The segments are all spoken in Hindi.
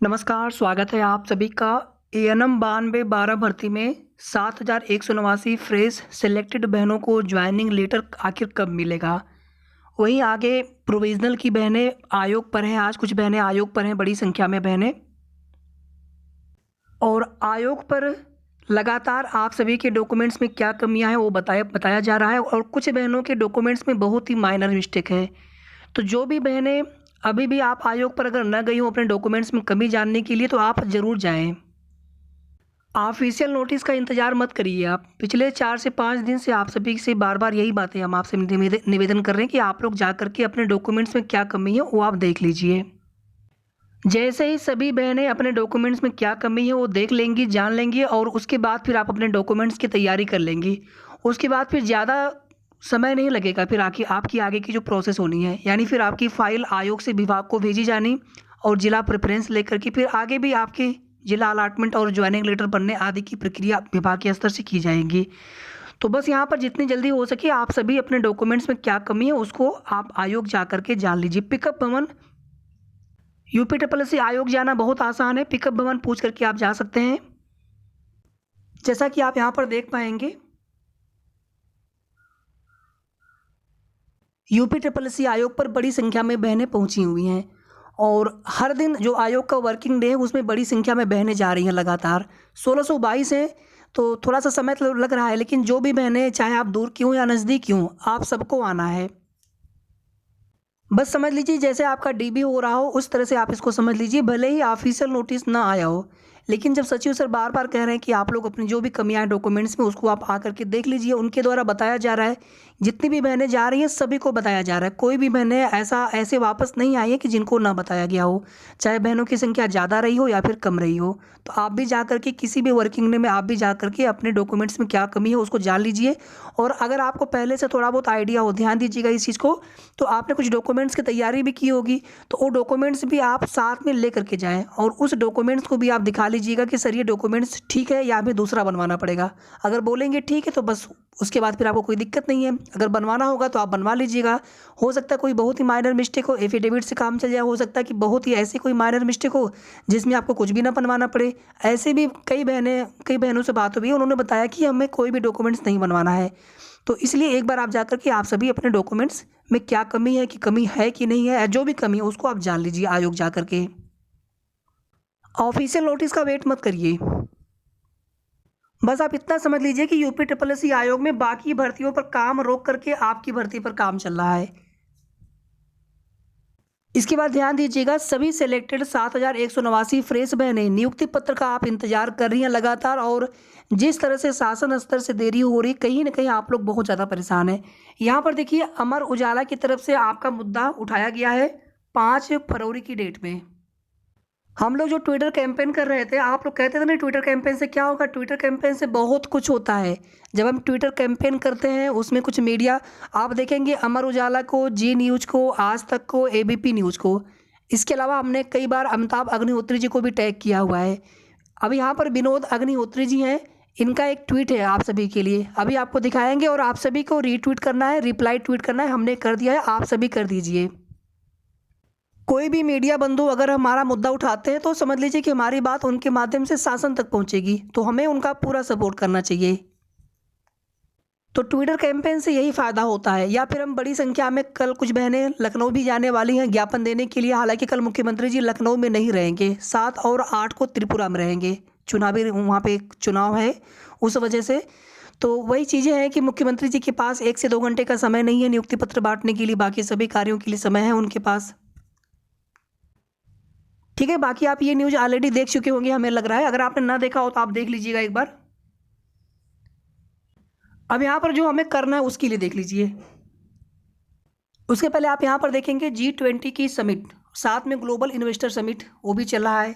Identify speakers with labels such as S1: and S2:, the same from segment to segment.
S1: नमस्कार, स्वागत है आप सभी का एएनएम 92-12 भर्ती में 7,189 फ्रेश सेलेक्टेड बहनों को ज्वाइनिंग लेटर आखिर कब मिलेगा? वहीं आगे प्रोविज़नल की बहनें आयोग पर हैं, आज कुछ बहनें आयोग पर हैं, बड़ी संख्या में बहनें। और आयोग पर लगातार आप सभी के डॉक्यूमेंट्स में क्या कमियाँ हैं वो बताया जा रहा है और कुछ बहनों के डॉक्यूमेंट्स में बहुत ही माइनर मिस्टेक है। तो जो भी बहनें अभी भी आप आयोग पर अगर न गई हों अपने डॉक्यूमेंट्स में कमी जानने के लिए तो आप ज़रूर जाएँ। ऑफ़िशियल नोटिस का इंतज़ार मत करिए आप। पिछले 4 से 5 दिन से आप सभी से बार-बार यही बातें हम आपसे निवेदन कर रहे हैं कि आप लोग जा कर के अपने डॉक्यूमेंट्स में क्या कमी है वो आप देख लीजिए। जैसे ही सभी बहनें अपने डॉक्यूमेंट्स में क्या कमी है वो देख लेंगी, जान लेंगी और उसके बाद फिर आप अपने डॉक्यूमेंट्स की तैयारी कर लेंगी। उसके बाद फिर ज़्यादा समय नहीं लगेगा फिर आपकी आगे की जो प्रोसेस होनी है, यानी फिर आपकी फ़ाइल आयोग से विभाग को भेजी जानी और जिला प्रेफ़रेंस लेकर के फिर आगे भी आपके जिला अलॉटमेंट और जॉइनिंग लेटर बनने आदि की प्रक्रिया विभाग के स्तर से की जाएगी। तो बस यहाँ पर जितनी जल्दी हो सके आप सभी अपने डॉक्यूमेंट्स में क्या कमी है उसको आप आयोग जा कर के जान लीजिए। पिकअप भवन यूपीट्रिपलएससी आयोग जाना बहुत आसान है, पिकअप भवन पूछ करके आप जा सकते हैं। जैसा कि आप यहाँ पर देख पाएंगे, यूपीट्रिपलएससी आयोग पर बड़ी संख्या में बहनें पहुँची हुई हैं और हर दिन जो आयोग का वर्किंग डे है उसमें बड़ी संख्या में बहनें जा रही हैं लगातार। 1622 हैं तो थोड़ा सा समय तो लग रहा है, लेकिन जो भी बहनें चाहे आप दूर की हों या नज़दीक की हों, आप सबको आना है। बस समझ लीजिए जैसे आपका डीबी हो रहा हो उस तरह से आप इसको समझ लीजिए, भले ही ऑफिशियल नोटिस ना आया हो। लेकिन जब सचिव सर बार बार कह रहे हैं कि आप लोग अपनी जो भी कमियां हैं डॉक्यूमेंट्स में उसको आप आकर के देख लीजिए, उनके द्वारा बताया जा रहा है, जितनी भी बहनें जा रही हैं सभी को बताया जा रहा है। कोई भी बहनें ऐसे वापस नहीं आई है कि जिनको ना बताया गया हो, चाहे बहनों की संख्या ज़्यादा रही हो या फिर कम रही हो। तो आप भी जा करके किसी भी वर्किंग डे में आप भी जा करके अपने डॉक्यूमेंट्स में क्या कमी है उसको जान लीजिए। और अगर आपको पहले से थोड़ा बहुत आइडिया हो, ध्यान दीजिएगा इस चीज़ को, तो आपने कुछ डॉक्यूमेंट्स की तैयारी भी की होगी, तो वो डॉक्यूमेंट्स भी आप साथ में ले करके जाएँ और उस डॉक्यूमेंट्स को भी आप दिखा लीजिएगा कि सर ये डॉक्यूमेंट्स ठीक है या हमें दूसरा बनवाना पड़ेगा। अगर बोलेंगे ठीक है तो बस उसके बाद फिर आपको कोई दिक्कत नहीं है। अगर बनवाना होगा तो आप बनवा लीजिएगा। हो सकता है कोई बहुत ही माइनर मिस्टेक हो, एफिडेविट से काम चल जाए, हो सकता है कि बहुत ही ऐसी कोई माइनर मिस्टेक हो जिसमें आपको कुछ भी ना बनवाना पड़े। ऐसे भी कई बहनों से बात हुई है, उन्होंने बताया कि हमें कोई भी डॉक्यूमेंट्स नहीं बनवाना है। तो इसलिए एक बार आप जाकर के आप सभी अपने डॉक्यूमेंट्स में क्या कमी है कि नहीं है, जो भी कमी है उसको आप जान लीजिए आयोग जा कर के। ऑफिशियल नोटिस का वेट मत करिए। बस आप इतना समझ लीजिए कि यूपीट्रिपलएससी आयोग में बाकी भर्तियों पर काम रोक करके आपकी भर्ती पर काम चल रहा है। इसके बाद ध्यान दीजिएगा, सभी सिलेक्टेड 7,189 फ्रेश बहनें नियुक्ति पत्र का आप इंतजार कर रही हैं लगातार, और जिस तरह से शासन स्तर से देरी हो रही, कहीं ना कहीं आप लोग बहुत ज़्यादा परेशान हैं। यहाँ पर देखिए, अमर उजाला की तरफ से आपका मुद्दा उठाया गया है 5 फरवरी की डेट में। हम लोग जो ट्विटर कैंपेन कर रहे थे, आप लोग कहते थे ना ट्विटर कैंपेन से क्या होगा, ट्विटर कैंपेन से बहुत कुछ होता है। जब हम ट्विटर कैंपेन करते हैं उसमें कुछ मीडिया, आप देखेंगे अमर उजाला को, जी न्यूज़ को, आज तक को, एबीपी न्यूज़ को, इसके अलावा हमने कई बार अमिताभ अग्निहोत्री जी को भी टैग किया हुआ है। अब यहाँ पर विनोद अग्निहोत्री जी हैं, इनका एक ट्वीट है आप सभी के लिए, अभी आपको दिखाएंगे और आप सभी को रीट्वीट करना है, रिप्लाई ट्वीट करना है, हमने कर दिया है, आप सभी कर दीजिए। कोई भी मीडिया बंधु अगर हमारा मुद्दा उठाते हैं तो समझ लीजिए कि हमारी बात उनके माध्यम से शासन तक पहुंचेगी, तो हमें उनका पूरा सपोर्ट करना चाहिए। तो ट्विटर कैंपेन से यही फ़ायदा होता है। या फिर हम बड़ी संख्या में, कल कुछ बहनें लखनऊ भी जाने वाली हैं ज्ञापन देने के लिए, हालांकि कल मुख्यमंत्री जी लखनऊ में नहीं रहेंगे, 7 और 8 को त्रिपुरा में रहेंगे, चुनावी वहाँ पे एक चुनाव है उस वजह से। तो वही चीज़ें हैं कि मुख्यमंत्री जी के पास 1 से 2 घंटे का समय नहीं है नियुक्ति पत्र बांटने के लिए, बाकी सभी कार्यों के लिए समय है उनके पास। ठीक है, बाकी आप ये न्यूज़ ऑलरेडी देख चुके होंगे हमें लग रहा है, अगर आपने ना देखा हो तो आप देख लीजिएगा एक बार। अब यहाँ पर जो हमें करना है उसके लिए देख लीजिए। उसके पहले आप यहाँ पर देखेंगे G20 की समिट, साथ में ग्लोबल इन्वेस्टर समिट वो भी चल रहा है।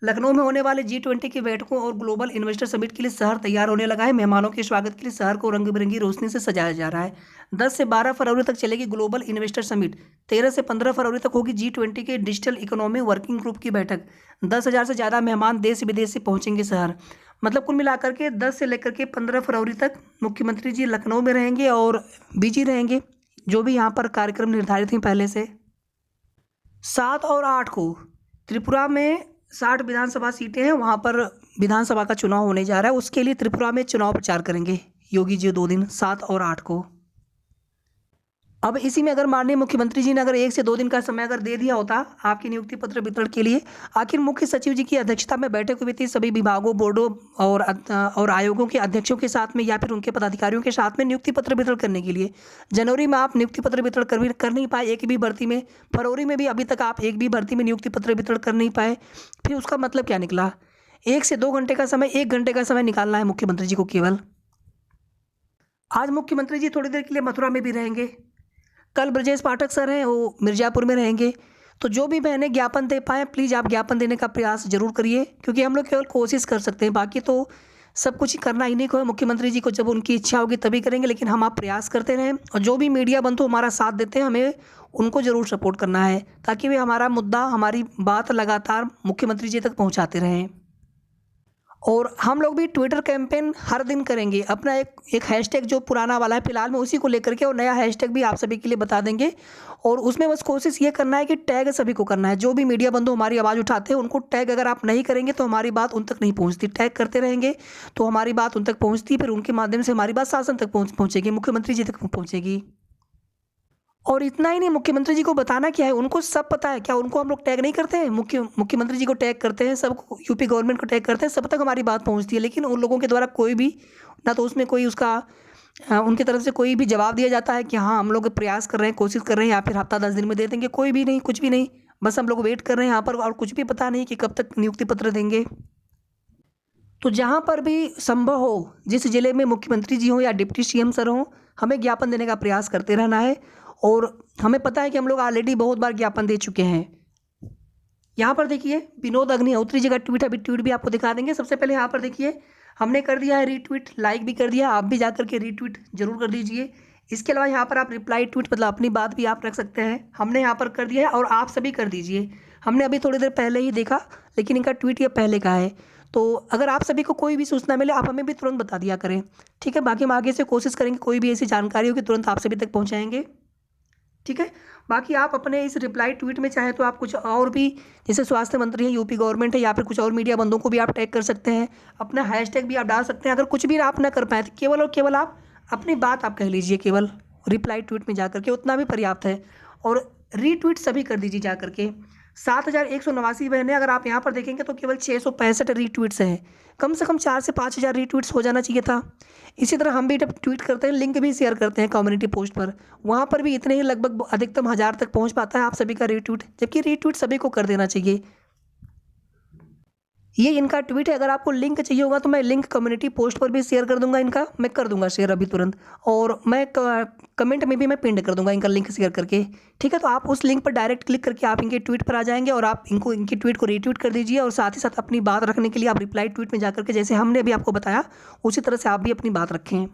S1: लखनऊ में होने वाले G20 की बैठकों और ग्लोबल इन्वेस्टर समिट के लिए शहर तैयार होने लगा है। मेहमानों के स्वागत के लिए शहर को रंग बिरंगी रोशनी से सजाया जा रहा है। 10 से 12 फरवरी तक चलेगी ग्लोबल इन्वेस्टर समिट। 13 से 15 फरवरी तक होगी G20 के डिजिटल इकोनॉमी वर्किंग ग्रुप की बैठक। 10,000 से ज़्यादा मेहमान देश विदेश से पहुँचेंगे शहर। मतलब कुल मिलाकर के 10 से लेकर के 15 फरवरी तक मुख्यमंत्री जी लखनऊ में रहेंगे और बिजी रहेंगे, जो भी यहाँ पर कार्यक्रम निर्धारित हैं पहले से। 7 और 8 को त्रिपुरा में 60 विधानसभा सीटें हैं, वहाँ पर विधानसभा का चुनाव होने जा रहा है। उसके लिए त्रिपुरा में चुनाव प्रचार करेंगे योगी जी 2 दिन, 7 और 8 को। अब इसी में अगर माननीय मुख्यमंत्री जी ने अगर 1 से 2 दिन का समय अगर दे दिया होता आपकी नियुक्ति पत्र वितरण के लिए, आखिर मुख्य सचिव जी की अध्यक्षता में बैठक हुई थी सभी विभागों, बोर्डों और आयोगों के अध्यक्षों के साथ में या फिर उनके पदाधिकारियों के साथ में नियुक्ति पत्र वितरण करने के लिए। जनवरी में आप नियुक्ति पत्र वितरण कर नहीं पाए एक भी भर्ती में, फरवरी में भी अभी तक आप एक भी भर्ती में नियुक्ति पत्र वितरण कर नहीं पाए। फिर उसका मतलब क्या निकला? 1 से 2 घंटे का समय, 1 घंटे का समय निकालना है मुख्यमंत्री जी को केवल। आज मुख्यमंत्री जी थोड़ी देर के लिए मथुरा में भी रहेंगे, कल ब्रजेश पाठक सर हैं वो मिर्ज़ापुर में रहेंगे। तो जो भी बहनें ज्ञापन दे पाएँ प्लीज़ आप ज्ञापन देने का प्रयास ज़रूर करिए, क्योंकि हम लोग केवल कोशिश कर सकते हैं, बाकी तो सब कुछ करना इन्हीं को है। मुख्यमंत्री जी को जब उनकी इच्छा होगी तभी करेंगे, लेकिन हम आप प्रयास करते रहें। और जो भी मीडिया बंधु हमारा साथ देते हैं हमें उनको ज़रूर सपोर्ट करना है, ताकि वे हमारा मुद्दा, हमारी बात लगातार मुख्यमंत्री जी तक पहुँचाते रहें। और हम लोग भी ट्विटर कैंपेन हर दिन करेंगे, अपना एक हैशटैग जो पुराना वाला है फिलहाल में उसी को लेकर के, और नया हैशटैग भी आप सभी के लिए बता देंगे। और उसमें बस कोशिश ये करना है कि टैग सभी को करना है। जो भी मीडिया बंधु हमारी आवाज़ उठाते हैं उनको टैग अगर आप नहीं करेंगे तो हमारी बात उन तक नहीं पहुंचती। टैग करते रहेंगे तो हमारी बात उन तक पहुंचती, फिर उनके माध्यम से हमारी बात शासन तक पहुंचेगी, मुख्यमंत्री जी तक पहुंचेगी। और इतना ही नहीं, मुख्यमंत्री जी को बताना क्या है, उनको सब पता है। क्या उनको हम लोग टैग नहीं करते हैं? मुख्यमंत्री जी को टैग करते हैं, सब यूपी गवर्नमेंट को टैग करते हैं, सब तक हमारी बात पहुंचती है। लेकिन उन लोगों के द्वारा कोई भी ना तो उसमें कोई उसका उनकी तरफ से कोई भी जवाब दिया जाता है कि हाँ हम लोग प्रयास कर रहे हैं, कोशिश कर रहे हैं, या फिर हफ्ता 10 दिन में दे देंगे। कोई भी नहीं, कुछ भी नहीं, बस हम लोग वेट कर रहे हैं यहाँ पर, और कुछ भी पता नहीं कि कब तक नियुक्ति पत्र देंगे। तो जहाँ पर भी संभव हो, जिस जिले में मुख्यमंत्री जी हों या डिप्टी सीएम सर हों, हमें ज्ञापन देने का प्रयास करते रहना है। और हमें पता है कि हम लोग ऑलरेडी बहुत बार ज्ञापन दे चुके हैं। यहाँ पर देखिए विनोद अग्निहोत्री जी का ट्वीट, अभी ट्वीट भी आपको दिखा देंगे। सबसे पहले यहाँ पर देखिए हमने कर दिया है रीट्वीट, लाइक भी कर दिया, आप भी जाकर के रीट्वीट जरूर कर दीजिए। इसके अलावा यहाँ पर आप रिप्लाई ट्वीट, मतलब अपनी बात भी आप रख सकते हैं, हमने यहाँ पर कर दिया है और आप सभी कर दीजिए। हमने अभी थोड़ी देर पहले ही देखा, लेकिन इनका ट्वीट ये पहले का है। तो अगर आप सभी को कोई भी सूचना मिले आप हमें भी तुरंत बता दिया करें, ठीक है? बाकी हम आगे से कोशिश करेंगे कोई भी ऐसी जानकारी हो कि तुरंत आप सभी तक पहुँचाएँगे, ठीक है? बाकी आप अपने इस रिप्लाई ट्वीट में चाहे तो आप कुछ और भी, जैसे स्वास्थ्य मंत्री है, यूपी गवर्नमेंट है, या फिर कुछ और मीडिया बंदों को भी आप टैग कर सकते हैं, अपना हैशटैग भी आप डाल सकते हैं। अगर कुछ भी आप ना कर पाए तो केवल और केवल आप अपनी बात आप कह लीजिए, केवल रिप्लाई ट्वीट में जाकर के, उतना भी पर्याप्त है। और रीट्वीट सभी कर दीजिए जाकर के। 7,189 बहनें, अगर आप यहाँ पर देखेंगे तो केवल 665 रीट्वीट्स हैं। कम से कम 4 से 5,000 रीट्वीट्स हो जाना चाहिए था। इसी तरह हम भी जब ट्वीट करते हैं लिंक भी शेयर करते हैं कम्युनिटी पोस्ट पर, वहाँ पर भी इतने ही लगभग अधिकतम 1,000 तक पहुँच पाता है आप सभी का रीट्वीट, जबकि रीट्वीट सभी को कर देना चाहिए। ये इनका ट्वीट है, अगर आपको लिंक चाहिए होगा तो मैं लिंक कम्युनिटी पोस्ट पर भी शेयर कर दूंगा, इनका मैं कर दूंगा शेयर अभी तुरंत, और मैं कमेंट में भी मैं पिन कर दूंगा इनका लिंक शेयर करके, ठीक है? तो आप उस लिंक पर डायरेक्ट क्लिक करके आप इनके ट्वीट पर आ जाएंगे और आप इनको इनकी ट्वीट को रीट्वीट कर दीजिए। और साथ ही साथ अपनी बात रखने के लिए आप रिप्लाई ट्वीट में जाकर के, जैसे हमने अभी आपको बताया उसी तरह से आप भी अपनी बात रखें।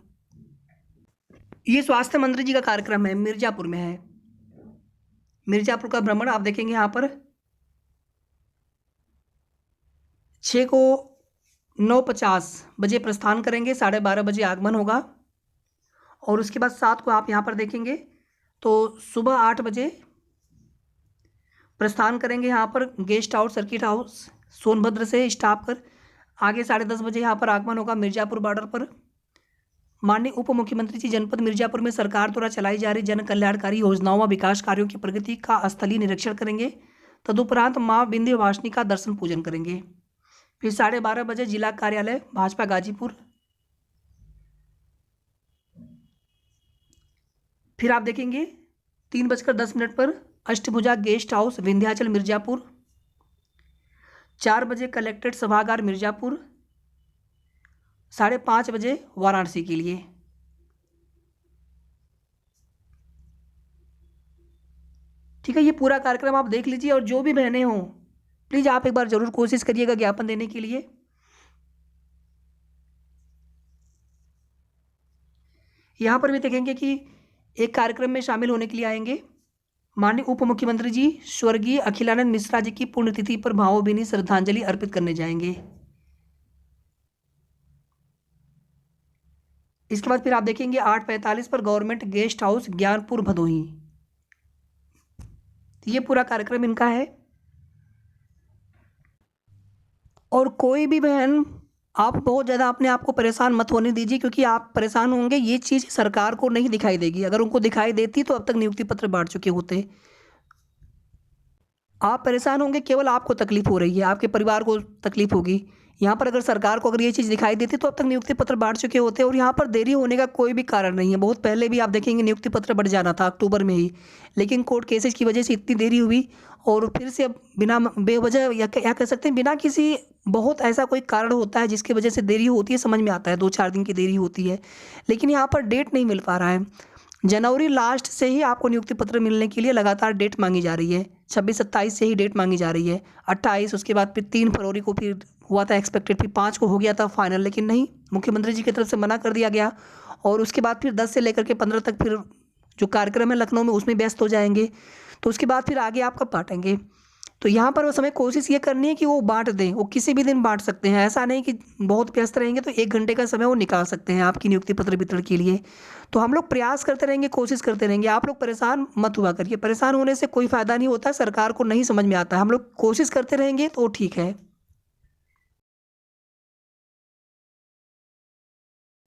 S1: ये स्वास्थ्य मंत्री जी का कार्यक्रम है, मिर्ज़ापुर में है। मिर्ज़ापुर का भ्रमण आप देखेंगे यहाँ पर 6 को 9:50 बजे प्रस्थान करेंगे, 12:30 बजे आगमन होगा। और उसके बाद 7 को आप यहाँ पर देखेंगे तो सुबह 8 बजे प्रस्थान करेंगे यहाँ पर guest house, circuit house Sonbhadra से स्टाफ कर। आगे 10:30 बजे यहाँ पर आगमन होगा मिर्ज़ापुर बॉर्डर पर। माननीय उप मुख्यमंत्री जी जनपद मिर्ज़ापुर में सरकार द्वारा चलाई जा रही जन कल्याणकारी योजनाओं व विकास कार्यों की प्रगति का स्थलीय निरीक्षण करेंगे। तदुपरांत माँ विंध्यवासिनी का दर्शन पूजन करेंगे। फिर 12:30 बजे जिला कार्यालय भाजपा गाजीपुर। फिर आप देखेंगे 3:10 पर अष्टभुजा गेस्ट हाउस विंध्याचल मिर्ज़ापुर। 4 बजे कलेक्ट्रेट सभागार मिर्ज़ापुर। 5:30 बजे वाराणसी के लिए। ठीक है, ये पूरा कार्यक्रम आप देख लीजिए। और जो भी बहनें हों प्लीज़ आप एक बार ज़रूर कोशिश करिएगा ज्ञापन देने के लिए। यहाँ पर भी देखेंगे कि एक कार्यक्रम में शामिल होने के लिए आएंगे माननीय उप मुख्यमंत्री जी स्वर्गीय अखिलानंद मिश्रा जी की पुण्यतिथि पर भावभीनी श्रद्धांजलि अर्पित करने जाएंगे। इसके बाद फिर आप देखेंगे 8:45 पर government guest house Gyanpur Bhadohi. ये पूरा कार्यक्रम इनका है। और कोई भी बहन आप बहुत ज़्यादा अपने आप को परेशान मत होने दीजिए, क्योंकि आप परेशान होंगे ये चीज़ सरकार को नहीं दिखाई देगी। अगर उनको दिखाई देती तो अब तक नियुक्ति पत्र बाँट चुके होते। आप परेशान होंगे, केवल आपको तकलीफ़ हो रही है, आपके परिवार को तकलीफ़ होगी। यहाँ पर अगर सरकार को अगर ये चीज़ दिखाई देती तो अब तक नियुक्ति पत्र बाँट चुके होते, और यहाँ पर देरी होने का कोई भी कारण नहीं है। बहुत पहले भी आप देखेंगे नियुक्ति पत्र बढ़ जाना था अक्टूबर में ही, लेकिन कोर्ट केसेज़ की वजह से इतनी देरी हुई, और फिर से अब बिना बेवजह या क्या कह सकते हैं, बिना किसी बहुत ऐसा कोई कारण होता है जिसकी वजह से देरी होती है, समझ में आता है 2-4 दिन की देरी होती है। लेकिन यहाँ पर डेट नहीं मिल पा रहा है। जनवरी लास्ट से ही आपको नियुक्ति पत्र मिलने के लिए लगातार डेट मांगी जा रही है। 26-27 से ही डेट मांगी जा रही है। 28, उसके बाद फिर 3 फरवरी को फिर हुआ था एक्सपेक्टेड, फिर 5 को हो गया था फाइनल, लेकिन नहीं, मुख्यमंत्री जी की तरफ से मना कर दिया गया। और उसके बाद फिर 10 से लेकर के 15 तक फिर जो कार्यक्रम है लखनऊ में उसमें व्यस्त हो जाएंगे। तो उसके बाद फिर आगे आप कब बाँटेंगे? तो यहाँ पर बस हमें कोशिश ये करनी है कि वो बाँट दें। वो किसी भी दिन बाँट सकते हैं, ऐसा नहीं कि बहुत व्यस्त रहेंगे तो 1 घंटे का समय वो निकाल सकते हैं आपकी नियुक्ति पत्र वितरण के लिए। तो हम लोग प्रयास करते रहेंगे, कोशिश करते रहेंगे। आप लोग परेशान मत हुआ करिए, परेशान होने से कोई फ़ायदा नहीं होता, सरकार को नहीं समझ में आता है। हम लोग कोशिश करते रहेंगे तो ठीक है।